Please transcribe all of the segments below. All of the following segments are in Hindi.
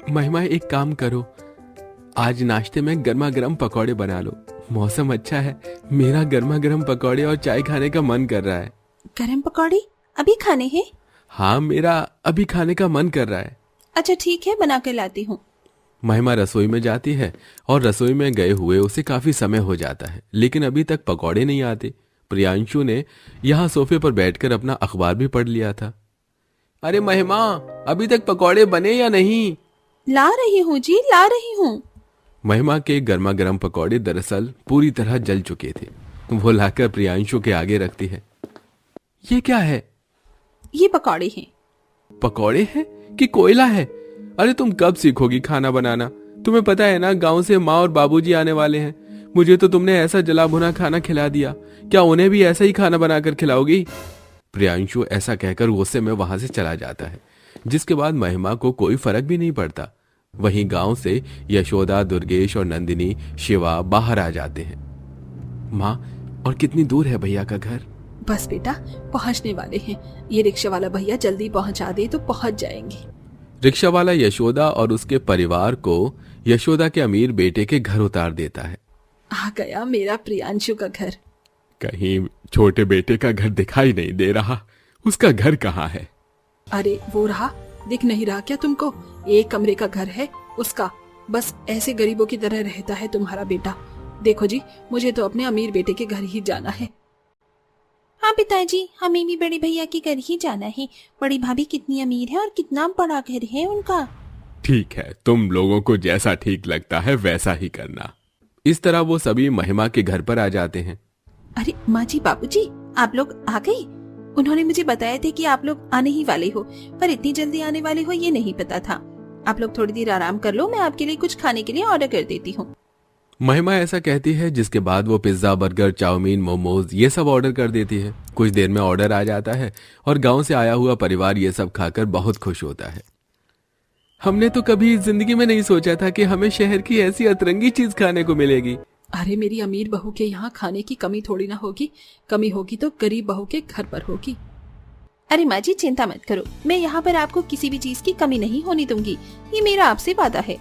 महिमा एक काम करो, आज नाश्ते में गर्मा गर्म पकौड़े बना लो। मौसम अच्छा है, मेरा गर्मा गर्म पकौड़े और चाय खाने का मन कर रहा है। गरम पकौड़े अभी खाने हैं? हाँ, मेरा अभी खाने का मन कर रहा है। अच्छा ठीक है, बना कर लाती हूँ। महिमा रसोई में जाती है और रसोई में गए हुए उसे काफी समय हो जाता है, लेकिन अभी तक पकौड़े नहीं आते। प्रियांशु ने यहाँ सोफे पर बैठकर अपना अखबार भी पढ़ लिया था। अरे महिमा, अभी तक पकौड़े बने या नहीं? ला रही हूँ जी, ला रही हूँ। महिमा के गर्मा गर्म पकौड़े दरअसल पूरी तरह जल चुके थे। वो लाकर प्रियांशु के आगे रखती है। ये क्या है? ये पकौड़े हैं। पकौड़े हैं कि कोयला है? अरे तुम कब सीखोगी खाना बनाना? तुम्हें पता है ना, गांव से माँ और बाबूजी आने वाले हैं। मुझे तो तुमने ऐसा जला भुना खाना खिला दिया, क्या उन्हें भी ऐसा ही खाना बनाकर खिलाओगी? प्रियांशु ऐसा कहकर गुस्से में वहां से चला जाता है, जिसके बाद महिमा को कोई फर्क भी नहीं पड़ता। वहीं गांव से यशोदा, दुर्गेश और नंदिनी, शिवा बाहर आ जाते हैं। माँ, और कितनी दूर है भैया का घर? बस बेटा, पहुँचने वाले हैं। ये रिक्शा वाला भैया जल्दी पहुँचा दे तो पहुँच जाएंगे। रिक्शा वाला यशोदा और उसके परिवार को यशोदा के अमीर बेटे के घर उतार देता है। आ गया मेरा प्रियांशु का घर। कहीं छोटे बेटे का घर दिखाई नहीं दे रहा, उसका घर कहाँ है? अरे वो रहा, दिख नहीं रहा क्या तुमको? एक कमरे का घर है उसका। बस ऐसे गरीबों की तरह रहता है तुम्हारा बेटा। देखो जी, मुझे तो अपने अमीर बेटे के घर ही जाना है। हाँ पिताजी, हमें भी बड़े भैया के घर ही जाना है। बड़ी भाभी कितनी अमीर है और कितना बड़ा घर है उनका। ठीक है, तुम लोगों को जैसा ठीक लगता है वैसा ही करना। इस तरह वो सभी महिमा के घर पर आ जाते हैं। अरे माँ जी, बाबूजी, आप लोग आ गए? उन्होंने मुझे बताया थे कि आप लोग आने ही वाले हो, पर इतनी जल्दी आने वाले हो ये नहीं पता था। आप लोग थोड़ी देर आराम कर लो, मैं आपके लिए कुछ खाने के लिए ऑर्डर कर देती हूँ। महिमा ऐसा कहती है, जिसके बाद वो पिज्जा, बर्गर, चाउमीन, मोमोज ये सब ऑर्डर कर देती है। कुछ देर में ऑर्डर आ जाता है और गांव से आया हुआ परिवार ये सब खाकर बहुत खुश होता है। हमने तो कभी जिंदगी में नहीं सोचा था कि हमें शहर की ऐसी अतरंगी चीज खाने को मिलेगी। अरे मेरी अमीर बहू के यहाँ खाने की कमी थोड़ी ना होगी। कमी होगी तो गरीब बहू के घर पर होगी। अरे माँ जी, चिंता मत करो, मैं यहाँ पर आपको किसी भी चीज की कमी नहीं होने दूंगी। ये मेरा आपसे वादा है।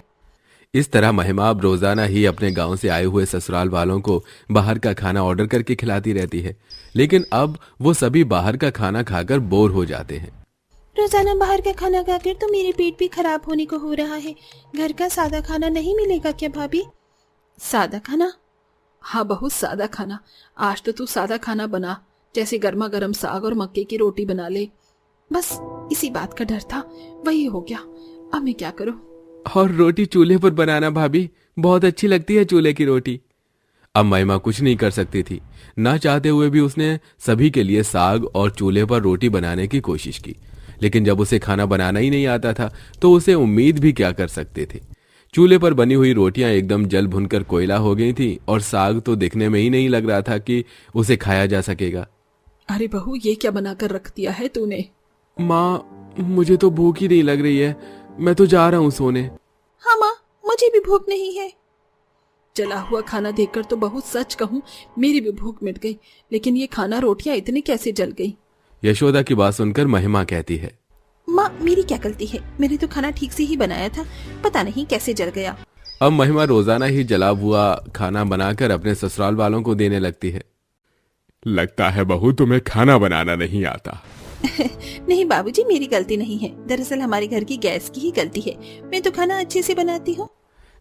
इस तरह महिमा अब रोजाना ही अपने गांव से आए हुए ससुराल वालों को बाहर का खाना ऑर्डर करके खिलाती रहती है, लेकिन अब वो सभी बाहर का खाना खाकर बोर हो जाते हैं। रोजाना बाहर का खाना खाकर तो मेरे पेट भी खराब होने को हो रहा है। घर का सादा खाना नहीं मिलेगा क्या भाभी? सादा खाना? हाँ बहू, सादा खाना। आज तो तू सादा खाना बना, जैसे गर्मा गर्म साग और मक्के की रोटी बना ले। बस इसी बात का डर था, वही हो गया। अब मैं क्या करूं? और रोटी चूल्हे पर बनाना भाभी, बहुत अच्छी लगती है चूल्हे की रोटी। अब महिमा कुछ नहीं कर सकती थी। ना चाहते हुए भी उसने सभी के लिए साग और चूल्हे पर रोटी बनाने की कोशिश की, लेकिन जब उसे खाना बनाना ही नहीं आता था तो उसे उम्मीद भी क्या कर सकते थे। चूल्हे पर बनी हुई रोटियां एकदम जल भुनकर कोयला हो गई थी और साग तो दिखने में ही नहीं लग रहा था कि उसे खाया जा सकेगा। अरे बहू, ये क्या बनाकर रख दिया है तूने? माँ, मुझे तो भूख ही नहीं लग रही है, मैं तो जा रहा हूँ सोने। हाँ माँ, मुझे भी भूख नहीं है। जला हुआ खाना देखकर तो बहू सच कहूँ मेरी भी भूख मिट गई, लेकिन ये खाना रोटियां इतनी कैसे जल गई? यशोदा की बात सुनकर महिमा कहती है, माँ मेरी क्या गलती है? मैंने तो खाना ठीक से ही बनाया था, पता नहीं कैसे जल गया। अब महिमा रोजाना ही जला हुआ खाना बनाकर अपने ससुराल वालों को देने लगती है। लगता है बहू तुम्हें खाना बनाना नहीं आता। नहीं बाबूजी, मेरी गलती नहीं है। दरअसल हमारे घर की गैस की ही गलती है। मैं तो खाना अच्छे से बनाती हूँ।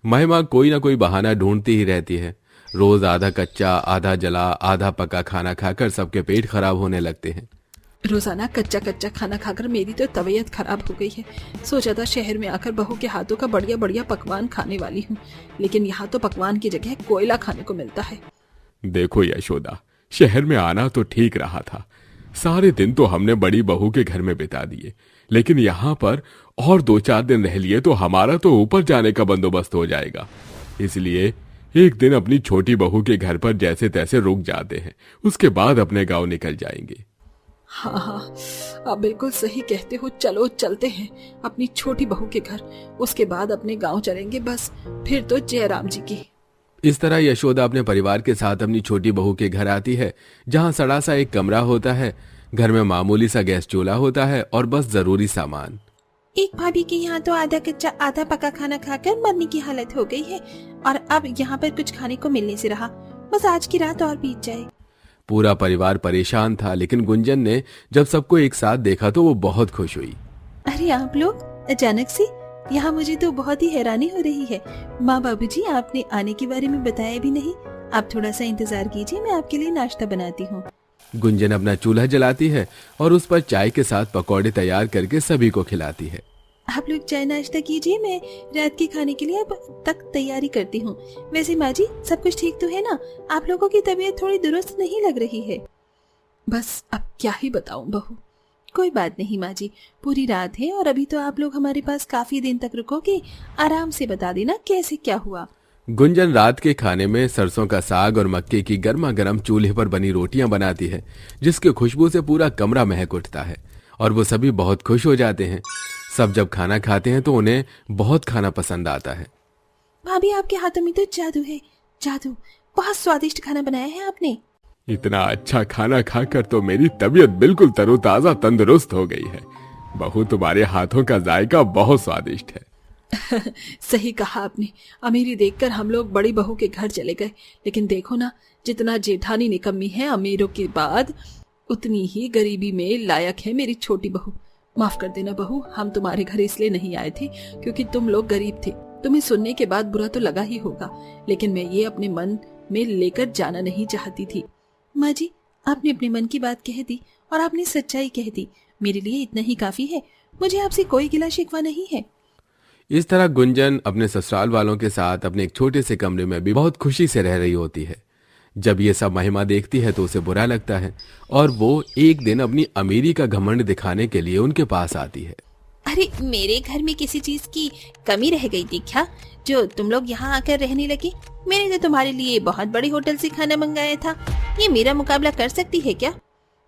महिमा कोई ना कोई बहाना ढूंढती ही रहती है। रोज आधा कच्चा, आधा जला, आधा पका खाना खाकर सबके पेट खराब होने लगते हैं। रोजाना कच्चा कच्चा खाना खाकर मेरी तो तबीयत खराब हो गई है। सोचा था शहर में आकर बहू के हाथों का बढ़िया बढ़िया पकवान खाने वाली हूँ, लेकिन यहाँ तो पकवान की जगह कोयला खाने को मिलता है। देखो यशोदा, शहर में आना तो ठीक रहा था, सारे दिन तो हमने बड़ी बहू के घर में बिता दिए, लेकिन यहाँ पर और 2-4 दिन रह लिए तो हमारा तो ऊपर जाने का बंदोबस्त हो जाएगा। इसलिए एक दिन अपनी छोटी बहू के घर पर जैसे तैसे रुक जाते हैं, उसके बाद अपने गांव निकल जाएंगे। हाँ हाँ, आप बिल्कुल सही कहते हो। चलो चलते हैं अपनी छोटी बहू के घर, उसके बाद अपने गांव चलेंगे। बस फिर तो जय राम जी की। इस तरह यशोदा अपने परिवार के साथ अपनी छोटी बहू के घर आती है, जहां सड़ा सा एक कमरा होता है। घर में मामूली सा गैस चूल्हा होता है और बस जरूरी सामान। एक भाभी के यहाँ तो आधा कच्चा आधा पका खाना खाकर मरने की हालत हो गई है, और अब यहाँ पर कुछ खाने को मिलने से रहा, बस आज की रात और बीत जाए। पूरा परिवार परेशान था, लेकिन गुंजन ने जब सबको एक साथ देखा तो वो बहुत खुश हुई। अरे आप लोग अचानक से यहाँ, मुझे तो बहुत ही हैरानी हो रही है। माँ बाबूजी, आपने आने के बारे में बताया भी नहीं। आप थोड़ा सा इंतजार कीजिए, मैं आपके लिए नाश्ता बनाती हूँ। गुंजन अपना चूल्हा जलाती है और उस पर चाय के साथ पकौड़े तैयार करके सभी को खिलाती है। आप लोग चाय नाश्ता कीजिए, मैं रात के खाने के लिए अब तक तैयारी करती हूँ। वैसे माँ जी, सब कुछ ठीक तो है ना? आप लोगों की तबीयत थोड़ी दुरुस्त नहीं लग रही है। बस अब क्या ही बताऊं बहू। कोई बात नहीं माँ जी, पूरी रात है और अभी तो आप लोग हमारे पास काफी दिन तक रुकोगे। आराम से बता देना कैसे क्या हुआ। गुंजन रात के खाने में सरसों का साग और मक्के की गर्मा गर्म चूल्हे पर बनी रोटियां बनाती है, जिसकी खुशबू से पूरा कमरा महक उठता है और वो सभी बहुत खुश हो जाते हैं। सब जब खाना खाते हैं तो उन्हें बहुत खाना पसंद आता है। भाभी, आपके हाथों में तो जादू है, जादू। बहुत स्वादिष्ट खाना बनाया है आपने। इतना अच्छा खाना खाकर तो मेरी तबीयत बिल्कुल तरोताजा तंदुरुस्त हो गई है। बहू, तुम्हारे हाथों का जायका बहुत स्वादिष्ट है। सही कहा आपने। अमीरी देखकर हम लोग बड़ी बहू के घर चले गए, लेकिन देखो ना, जितना जेठानी निकम्मी है अमीरों के बाद, उतनी ही गरीबी में लायक है मेरी छोटी बहू। माफ कर देना बहू, हम तुम्हारे घर इसलिए नहीं आए थे क्योंकि तुम लोग गरीब थे। तुम्हें सुनने के बाद बुरा तो लगा ही होगा, लेकिन मैं ये अपने मन में लेकर जाना नहीं चाहती थी। माँ जी, आपने अपने मन की बात कह दी और आपने सच्चाई कह दी। मेरे लिए इतना ही काफी है। मुझे आपसे कोई गिला शिकवा नहीं है। इस तरह गुंजन अपने ससुराल वालों के साथ अपने एक छोटे से कमरे में भी बहुत खुशी से रह रही होती है। जब ये सब महिमा देखती है तो उसे बुरा लगता है और वो एक दिन अपनी अमीरी का घमंड दिखाने के लिए उनके पास आती है। अरे, मेरे घर में किसी चीज की कमी रह गई थी क्या, जो तुम लोग यहाँ आकर रहने लगे? मैंने तो तुम्हारे लिए बहुत बड़ी होटल से खाना मंगाया था। ये मेरा मुकाबला कर सकती है क्या?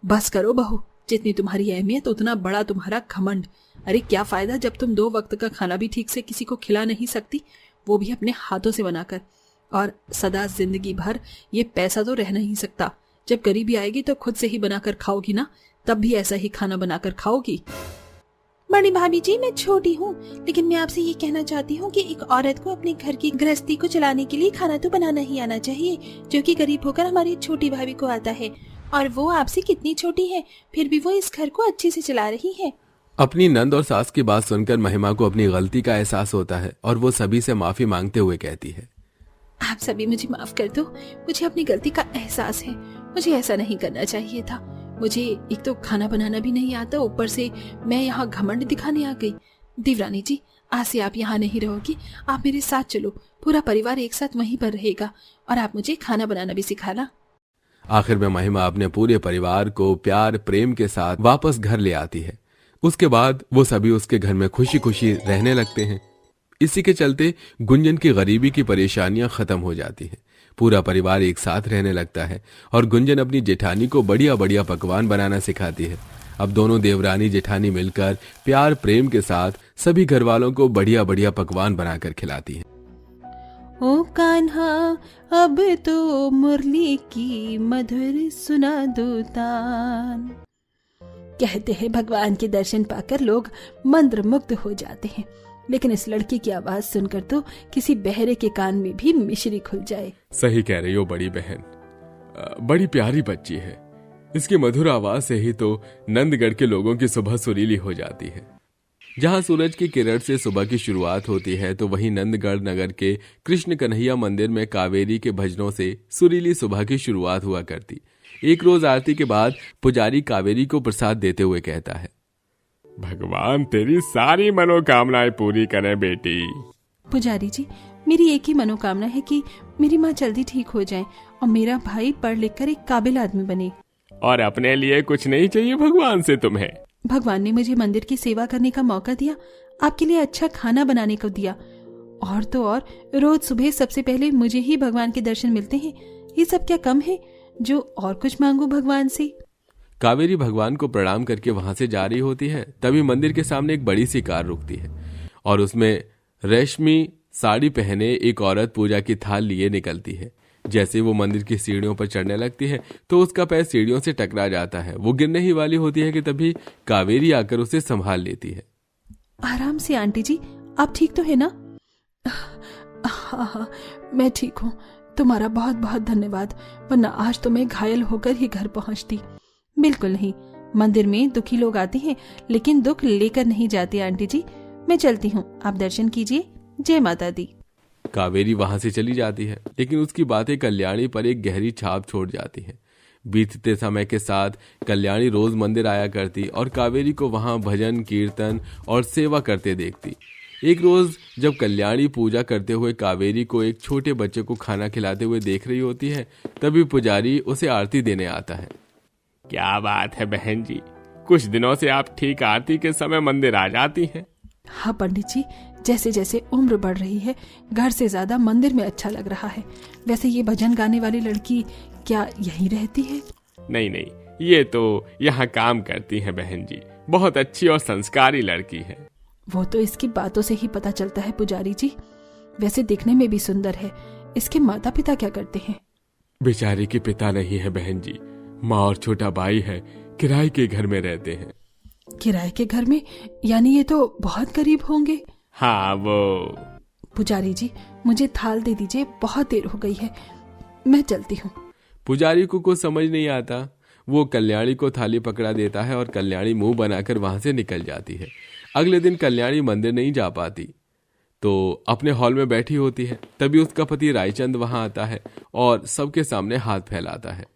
बस करो बहू, जितनी तुम्हारी अहमियत उतना बड़ा तुम्हारा घमंड। अरे क्या फायदा जब तुम 2 वक्त का खाना भी ठीक से किसी को खिला नहीं सकती, वो भी अपने हाथों से बनाकर। और सदा जिंदगी भर ये पैसा तो रह नहीं सकता। जब गरीबी आएगी तो खुद से ही बनाकर खाओगी ना, तब भी ऐसा ही खाना बनाकर खाओगी। बड़ी भाभी जी, मैं छोटी हूँ, लेकिन मैं आपसे ये कहना चाहती हूँ कि एक औरत को अपने घर की गृहस्थी को चलाने के लिए खाना तो बनाना ही आना चाहिए, जो कि गरीब होकर हमारी छोटी भाभी को आता है। और वो आपसे कितनी छोटी है, फिर भी वो इस घर को अच्छे से चला रही है। अपनी नंद और सास की बात सुनकर महिमा को अपनी गलती का एहसास होता है और वो सभी से माफी मांगते हुए कहती है, आप सभी मुझे माफ कर दो। मुझे अपनी गलती का एहसास है। मुझे ऐसा नहीं करना चाहिए था। मुझे एक तो खाना बनाना भी नहीं आता, ऊपर से मैं यहाँ घमंड दिखाने आ गई। देवरानी जी, आज से आप यहाँ नहीं रहोगी, आप मेरे साथ चलो। पूरा परिवार एक साथ वहीं पर रहेगा और आप मुझे खाना बनाना भी सिखाना। आखिर में महिमा अपने पूरे परिवार को प्यार प्रेम के साथ वापस घर ले आती है। उसके बाद वो सभी उसके घर में खुशी खुशी रहने लगते हैं। इसी के चलते गुंजन की गरीबी की परेशानियां खत्म हो जाती हैं। पूरा परिवार एक साथ रहने लगता है और गुंजन अपनी जेठानी को बढ़िया बढ़िया पकवान बनाना सिखाती है। अब दोनों देवरानी जेठानी मिलकर प्यार प्रेम के साथ सभी घर वालों को बढ़िया बढ़िया पकवान बनाकर खिलाती हैं। ओ कान्हा, अब तो मुरली की मधुर सुना दो तान। कहते हैं भगवान के दर्शन पाकर लोग मंत्रमुग्ध हो जाते हैं, लेकिन इस लड़की की आवाज सुनकर तो किसी बहरे के कान में भी मिश्री खुल जाए। सही कह रही हो बड़ी बहन, बड़ी प्यारी बच्ची है। इसकी मधुर आवाज से ही तो नंदगढ़ के लोगों की सुबह सुरीली हो जाती है। जहां सूरज की किरण से सुबह की शुरुआत होती है तो वहीं नंदगढ़ नगर के कृष्ण कन्हैया मंदिर में कावेरी के भजनों से सुरीली सुबह की शुरुआत हुआ करती। एक रोज आरती के बाद पुजारी कावेरी को प्रसाद देते हुए कहता है, भगवान तेरी सारी मनोकामनाएं पूरी करें बेटी। पुजारी जी, मेरी एक ही मनोकामना है कि मेरी माँ जल्दी ठीक हो जाए और मेरा भाई पढ़ लिख कर एक काबिल आदमी बने। और अपने लिए कुछ नहीं चाहिए भगवान से तुम्हें? भगवान ने मुझे मंदिर की सेवा करने का मौका दिया, आपके लिए अच्छा खाना बनाने को दिया, और तो और रोज सुबह सबसे पहले मुझे ही भगवान के दर्शन मिलते हैं। ये सब क्या कम है जो और कुछ मांगू भगवान से? कावेरी भगवान को प्रणाम करके वहां से जा रही होती है, तभी मंदिर के सामने एक बड़ी सी कार रुकती है और उसमें रेशमी साड़ी पहने एक औरत पूजा की थाल लिए निकलती है। जैसे वो मंदिर की सीढ़ियों पर चढ़ने लगती है तो उसका पैर सीढ़ियों से टकरा जाता है। वो गिरने ही वाली होती है कि तभी कावेरी आकर उसे संभाल लेती है। आराम से आंटी जी, आप ठीक तो है ना? हाँ, मैं ठीक हूँ। तुम्हारा बहुत बहुत धन्यवाद, वरना आज तो मैं घायल होकर ही घर पहुंचती। बिल्कुल नहीं, मंदिर में दुखी लोग आते हैं लेकिन दुख लेकर नहीं जाते आंटी जी। मैं चलती हूँ, आप दर्शन कीजिए। जय माता दी। कावेरी वहां से चली जाती है, लेकिन उसकी बातें कल्याणी पर एक गहरी छाप छोड़ जाती हैं। बीतते समय के साथ कल्याणी रोज मंदिर आया करती और कावेरी को वहां भजन कीर्तन और सेवा करते देखती। एक रोज जब कल्याणी पूजा करते हुए कावेरी को एक छोटे बच्चे को खाना खिलाते हुए देख रही होती है, तभी पुजारी उसे आरती देने आता है। क्या बात है बहन जी, कुछ दिनों से आप ठीक आरती के समय मंदिर आ जाती हैं। हाँ पंडित जी, जैसे जैसे उम्र बढ़ रही है घर से ज्यादा मंदिर में अच्छा लग रहा है। वैसे ये भजन गाने वाली लड़की क्या यहीं रहती है? नहीं नहीं, ये तो यहाँ काम करती है बहन जी, बहुत अच्छी और संस्कारी लड़की है। वो तो इसकी बातों से ही पता चलता है पुजारी जी। वैसे दिखने में भी सुंदर है। इसके माता पिता क्या करते हैं? बेचारे के पिता नहीं है बहन जी, माँ और छोटा भाई है, किराए के घर में रहते हैं। किराए के घर में? यानी ये तो बहुत गरीब होंगे। हाँ वो। पुजारी जी, मुझे थाल दे दीजिए, बहुत देर हो गई है, मैं चलती हूँ। पुजारी को कुछ समझ नहीं आता। वो कल्याणी को थाली पकड़ा देता है और कल्याणी मुंह बनाकर वहां से निकल जाती है। अगले दिन कल्याणी मंदिर नहीं जा पाती तो अपने हॉल में बैठी होती है। तभी उसका पति रायचंद वहां आता है और सबके सामने हाथ फैलाता है।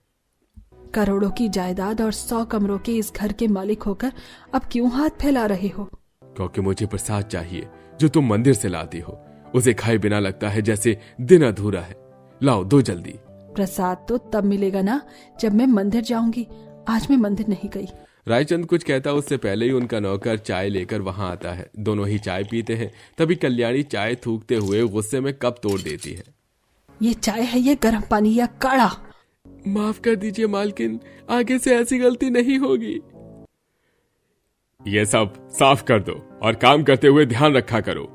करोड़ों की जायदाद और 100 कमरों के इस घर के मालिक होकर अब क्यों हाथ फैला रहे हो? क्योंकि मुझे प्रसाद चाहिए जो तुम मंदिर से लाती हो। उसे खाए बिना लगता है जैसे दिन अधूरा है। लाओ, दो जल्दी। प्रसाद तो तब मिलेगा ना जब मैं मंदिर जाऊंगी। आज मैं मंदिर नहीं गई। रायचंद कुछ कहता उससे पहले ही उनका नौकर चाय लेकर वहां आता है। दोनों ही चाय पीते हैं। तभी कल्याणी चाय थूकते हुए गुस्से में कप तोड़ देती है। ये चाय है ये गर्म पानी या काढ़ा? माफ कर दीजिए मालकिन, आगे से ऐसी गलती नहीं होगी। ये सब साफ कर दो और काम करते हुए ध्यान रखा करो।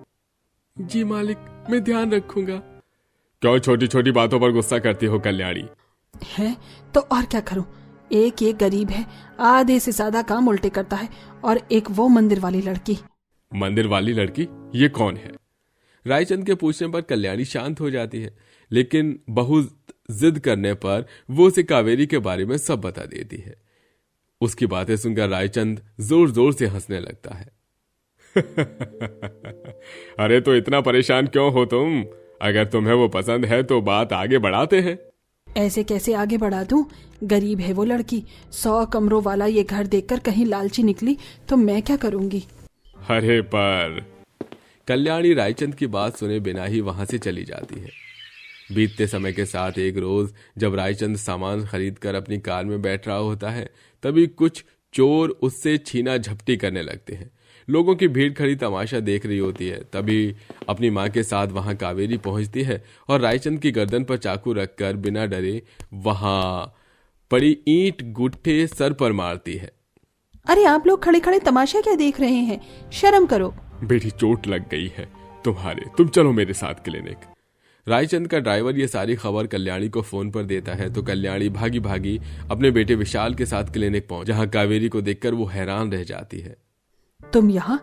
जी मालिक, मैं ध्यान रखूंगा। क्यों छोटी छोटी बातों पर गुस्सा करती हो कल्याणी? है तो और क्या करूं? एक गरीब है, आधे से ज्यादा काम उल्टे करता है, और एक वो मंदिर वाली लड़की। मंदिर वाली लड़की? ये कौन है? रायचंद के पूछने पर कल्याणी शांत हो जाती है, लेकिन बहुत जिद करने पर वो उसे कावेरी के बारे में सब बता देती है। उसकी बातें सुनकर रायचंद जोर जोर से हंसने लगता है। अरे तो इतना परेशान क्यों हो तुम? अगर तुम्हें वो पसंद है तो बात आगे बढ़ाते हैं। ऐसे कैसे आगे बढ़ा दूं? गरीब है वो लड़की। 100 कमरों वाला ये घर देखकर कहीं लालची निकली तो मैं क्या करूंगी? अरे पर कल्याणी रायचंद की बात सुने बिना ही वहां से चली जाती है। बीतते समय के साथ एक रोज जब रायचंद सामान खरीद कर अपनी कार में बैठ रहा होता है, तभी कुछ चोर उससे छीना झपटी करने लगते हैं। लोगों की भीड़ खड़ी तमाशा देख रही होती है। तभी अपनी माँ के साथ वहां कावेरी पहुंचती है और रायचंद की गर्दन पर चाकू रखकर बिना डरे वहां पड़ी ईंट गुट्ठे सर पर मारती है। अरे आप लोग खड़े खड़े तमाशा क्या देख रहे हैं? शर्म करो। बेटी चोट लग गई है तुम्हारे, तुम चलो मेरे साथ क्लिनिक। रायचंद का ड्राइवर ये सारी खबर कल्याणी को फोन पर देता है तो कल्याणी भागी भागी अपने बेटे विशाल के साथ क्लिनिक पहुंच, जहां कावेरी को देखकर वो हैरान रह जाती है। तुम यहाँ?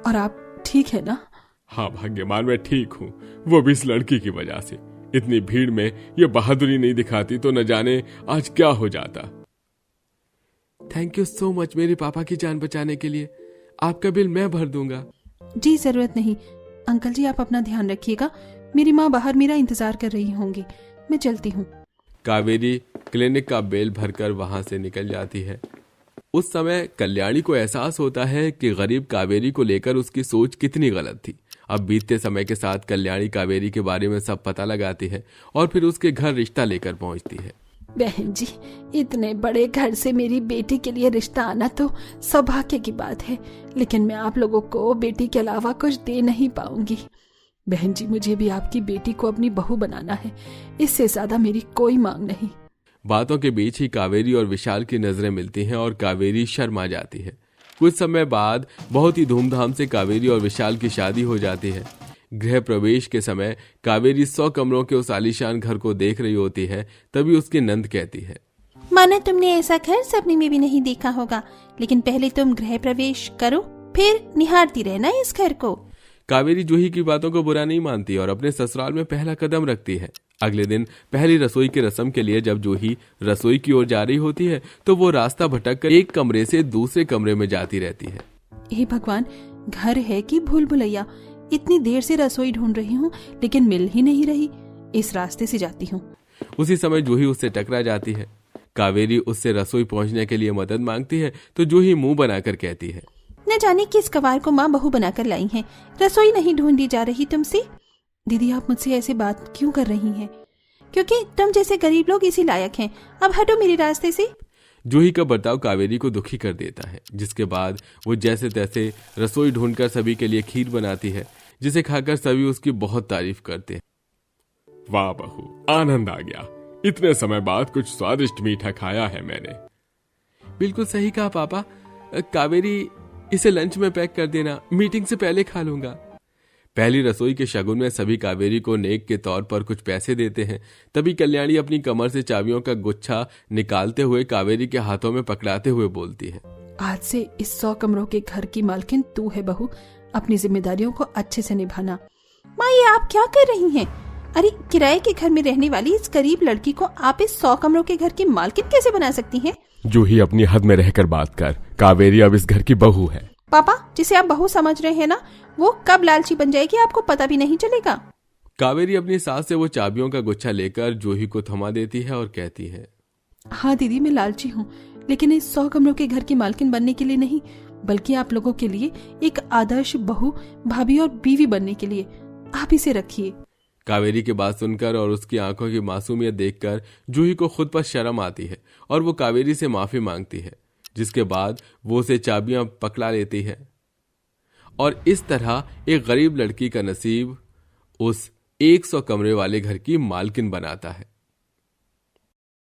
और आप ठीक है ना? हाँ भाग्यमान, मैं ठीक हूँ, वो भी इस लड़की की वजह से। इतनी भीड़ में ये बहादुरी नहीं दिखाती तो न जाने आज क्या हो जाता। थैंक यू सो मच मेरे पापा की जान बचाने के लिए। आपका बिल मैं भर दूंगा। जी जरूरत नहीं अंकल जी, आप अपना ध्यान रखिएगा। मेरी माँ बाहर मेरा इंतजार कर रही होंगी, मैं चलती हूँ। कावेरी क्लिनिक का बिल भरकर वहां से निकल जाती है। उस समय कल्याणी को एहसास होता है कि गरीब कावेरी को लेकर उसकी सोच कितनी गलत थी। अब बीतते समय के साथ कल्याणी कावेरी के बारे में सब पता लगाती है और फिर उसके घर रिश्ता लेकर पहुंचती है। बहन जी, इतने बड़े घर से मेरी बेटी के लिए रिश्ता आना तो सौभाग्य की बात है, लेकिन मैं आप लोगों को बेटी के अलावा कुछ दे नहीं पाऊंगी। बहन जी, मुझे भी आपकी बेटी को अपनी बहू बनाना है, इससे ज्यादा मेरी कोई मांग नहीं। बातों के बीच ही कावेरी और विशाल की नजरें मिलती हैं और कावेरी शर्मा जाती है। कुछ समय बाद बहुत ही धूमधाम से कावेरी और विशाल की शादी हो जाती है। गृह प्रवेश के समय कावेरी 100 कमरों के उस आलीशान घर को देख रही होती है। तभी उसकी नंद कहती है, माना तुमने ऐसा घर सपने में भी नहीं देखा होगा, लेकिन पहले तुम गृह प्रवेश करो, फिर निहारती रहना इस घर को। कावेरी जूही की बातों को बुरा नहीं मानती और अपने ससुराल में पहला कदम रखती है। अगले दिन पहली रसोई की रस्म के लिए जब जूही रसोई की ओर जा रही होती है तो वो रास्ता भटक कर एक कमरे से दूसरे कमरे में जाती रहती है। हे भगवान, घर है कि भूल भुलैया, इतनी देर से रसोई ढूंढ रही हूँ लेकिन मिल ही नहीं रही। इस रास्ते से जाती हूँ। उसी समय जूही उससे टकरा जाती है। कावेरी उससे रसोई पहुंचने के लिए मदद मांगती है तो जूही मुंह बनाकर कहती है, न जाने किस गवार को माँ बहू बनाकर लाई है, रसोई नहीं ढूंढी जा रही तुमसे। दीदी आप मुझसे ऐसे बात क्यों कर रही हैं? क्योंकि तुम जैसे गरीब लोग इसी लायक हैं। अब हटो मेरे रास्ते से। जूही का बर्ताव कावेरी को दुखी कर देता है, जिसके बाद वो जैसे तैसे रसोई ढूंढकर सभी के लिए खीर बनाती है, जिसे खाकर सभी उसकी बहुत तारीफ करते हैं। वाह बहू, आनंद आ गया। इतने समय बाद कुछ स्वादिष्ट मीठा खाया है मैंने। बिल्कुल सही कहा पापा। कावेरी इसे लंच में पैक कर देना, मीटिंग से पहले खा लूंगा। पहली रसोई के शगुन में सभी कावेरी को नेक के तौर पर कुछ पैसे देते हैं। तभी कल्याणी अपनी कमर से चाबियों का गुच्छा निकालते हुए कावेरी के हाथों में पकड़ाते हुए बोलती है, आज से इस 100 कमरों के घर की मालकिन तू है बहू। अपनी जिम्मेदारियों को अच्छे से निभाना। माँ ये आप क्या कर रही हैं? अरे किराए के घर में रहने वाली इस गरीब लड़की को आप इस 100 कमरों के घर की मालकिन कैसे बना सकती हैं? जूही अपनी हद में रहकर बात कर। कावेरी अब इस घर की बहू है। पापा जिसे आप बहू समझ रहे हैं ना, वो कब लालची बन जाएगी आपको पता भी नहीं चलेगा। कावेरी अपनी सास से वो चाबियों का गुच्छा लेकर जूही को थमा देती है और कहती है, हाँ दीदी मैं लालची हूँ, लेकिन इस 100 कमरों के घर की मालकिन बनने के लिए नहीं, बल्कि आप लोगों के लिए एक आदर्श बहू, भाभी और बीवी बनने के लिए। आप इसे रखिए। कावेरी की बात सुनकर और उसकी आंखों की मासूमियत देखकर जूही को खुद पर शर्म आती है और वो कावेरी से माफी मांगती है, जिसके बाद वो उसे चाबियां पकड़ा लेती है। और इस तरह एक गरीब लड़की का नसीब उस 100 कमरे वाले घर की मालकिन बनाता है।